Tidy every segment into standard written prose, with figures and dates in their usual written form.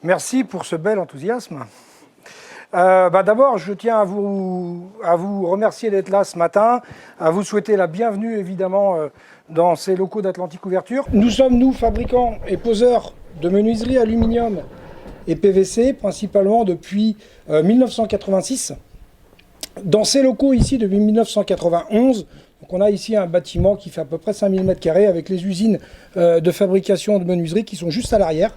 Merci pour ce bel enthousiasme. D'abord, je tiens à vous remercier d'être là ce matin, à vous souhaiter la bienvenue évidemment dans ces locaux d'Atlantique Couverture. Nous sommes, nous, fabricants et poseurs de menuiserie aluminium et PVC, principalement depuis 1986. Dans ces locaux ici, depuis 1991, donc on a ici un bâtiment qui fait à peu près 5000 m² avec les usines de fabrication de menuiserie qui sont juste à l'arrière,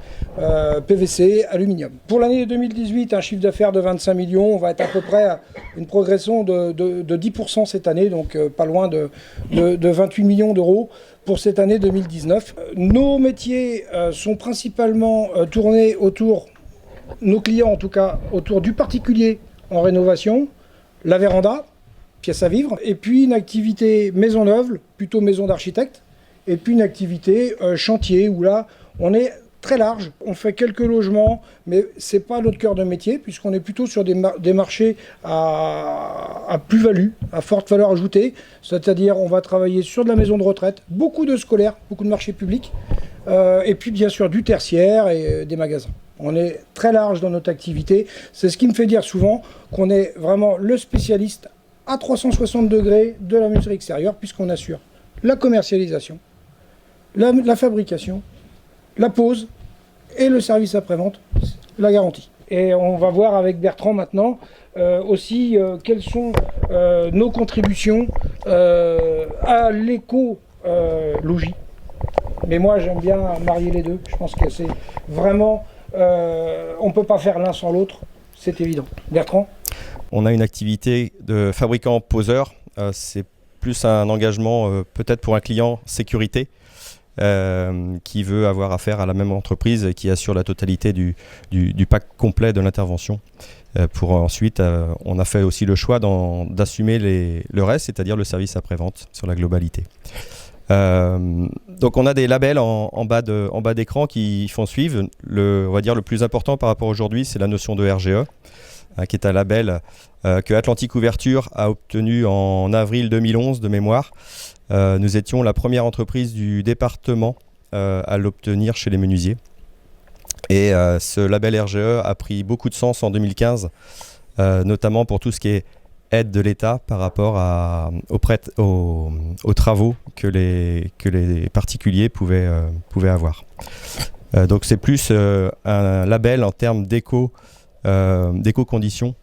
PVC, aluminium. Pour l'année 2018, un chiffre d'affaires de 25 millions, on va être à peu près à une progression de 10% cette année, donc pas loin de 28 millions d'euros pour cette année 2019. Nos métiers sont principalement tournés autour, nos clients en tout cas, autour du particulier en rénovation, la véranda, pièce à vivre, et puis une activité maison neuve, plutôt maison d'architecte, et puis une activité chantier, où là, on est très large. On fait quelques logements, mais ce n'est pas notre cœur de métier, puisqu'on est plutôt sur des marchés à plus-value, à forte valeur ajoutée, c'est-à-dire on va travailler sur de la maison de retraite, beaucoup de scolaires, beaucoup de marchés publics, et puis bien sûr du tertiaire et des magasins. On est très large dans notre activité. C'est ce qui me fait dire souvent qu'on est vraiment le spécialiste à 360 degrés de la menuiserie extérieure, puisqu'on assure la commercialisation, la fabrication, la pose et le service après-vente, la garantie. Et on va voir avec Bertrand maintenant aussi quelles sont nos contributions à l'écologie. Mais moi j'aime bien marier les deux, je pense que c'est vraiment, on ne peut pas faire l'un sans l'autre, c'est évident. Bertrand ? On a une activité de fabricant poseur, c'est plus un engagement peut-être pour un client sécurité qui veut avoir affaire à la même entreprise et qui assure la totalité du pack complet de l'intervention. Pour ensuite, on a fait aussi le choix d'assumer le reste, c'est-à-dire le service après-vente sur la globalité. Donc on a des labels en bas d'écran qui font suivre. On va dire le plus important par rapport à aujourd'hui, c'est la notion de RGE. Qui est un label que Atlantique Couverture a obtenu en avril 2011 de mémoire. Nous étions la première entreprise du département à l'obtenir chez les menuisiers. Et ce label RGE a pris beaucoup de sens en 2015, notamment pour tout ce qui est aide de l'État par rapport aux travaux que les particuliers pouvaient avoir. Donc c'est plus un label en termes d'éco-conditions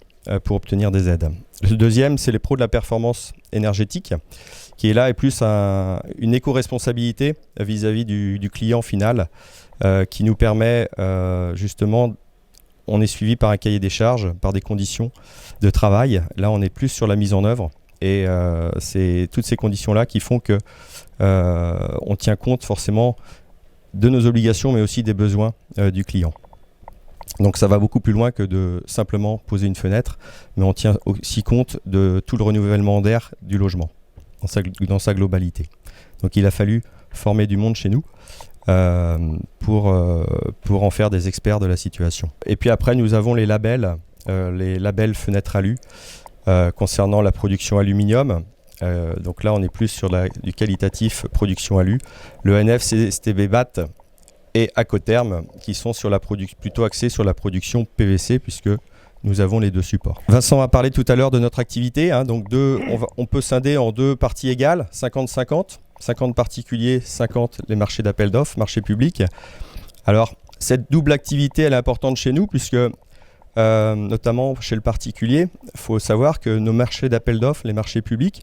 pour obtenir des aides. Le deuxième, c'est les pros de la performance énergétique, qui est là et plus une éco-responsabilité vis-à-vis du client final, qui nous permet justement, on est suivi par un cahier des charges, par des conditions de travail. Là, on est plus sur la mise en œuvre et c'est toutes ces conditions-là qui font que on tient compte forcément de nos obligations, mais aussi des besoins du client. Donc ça va beaucoup plus loin que de simplement poser une fenêtre, mais on tient aussi compte de tout le renouvellement d'air du logement, dans sa globalité. Donc il a fallu former du monde chez nous pour en faire des experts de la situation. Et puis après, nous avons les labels fenêtres alu concernant la production aluminium. Donc là, on est plus sur du qualitatif production alu. Le NF-STB BAT et Acoterm qui sont plutôt axés sur la production PVC, puisque nous avons les deux supports. Vincent a parlé tout à l'heure de notre activité, donc on peut scinder en deux parties égales, 50-50, 50 particuliers, 50 les marchés d'appel d'offres, marché public. Alors cette double activité elle est importante chez nous, puisque notamment chez le particulier, il faut savoir que nos marchés d'appel d'offres, les marchés publics,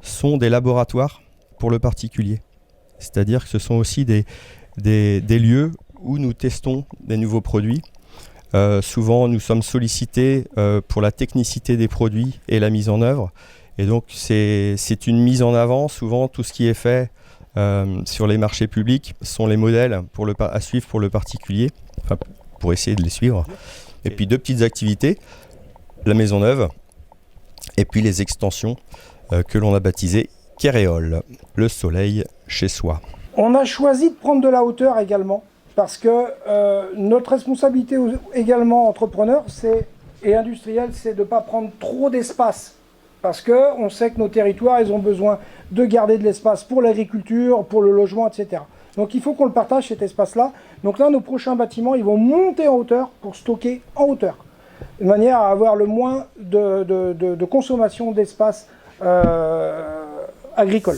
sont des laboratoires pour le particulier. C'est-à-dire que ce sont aussi des lieux où nous testons des nouveaux produits. Souvent, nous sommes sollicités pour la technicité des produits et la mise en œuvre. Et donc, c'est une mise en avant. Souvent, tout ce qui est fait sur les marchés publics sont les modèles à suivre pour le particulier, enfin, pour essayer de les suivre. Et puis, deux petites activités, la maison neuve et puis les extensions que l'on a baptisées Kéréole, le soleil chez soi. On a choisi de prendre de la hauteur également, parce que notre responsabilité également entrepreneur et industriel, c'est de ne pas prendre trop d'espace. Parce qu'on sait que nos territoires, ils ont besoin de garder de l'espace pour l'agriculture, pour le logement, etc. Donc il faut qu'on le partage cet espace-là. Donc là, nos prochains bâtiments, ils vont monter en hauteur pour stocker en hauteur, de manière à avoir le moins de consommation d'espace agricole.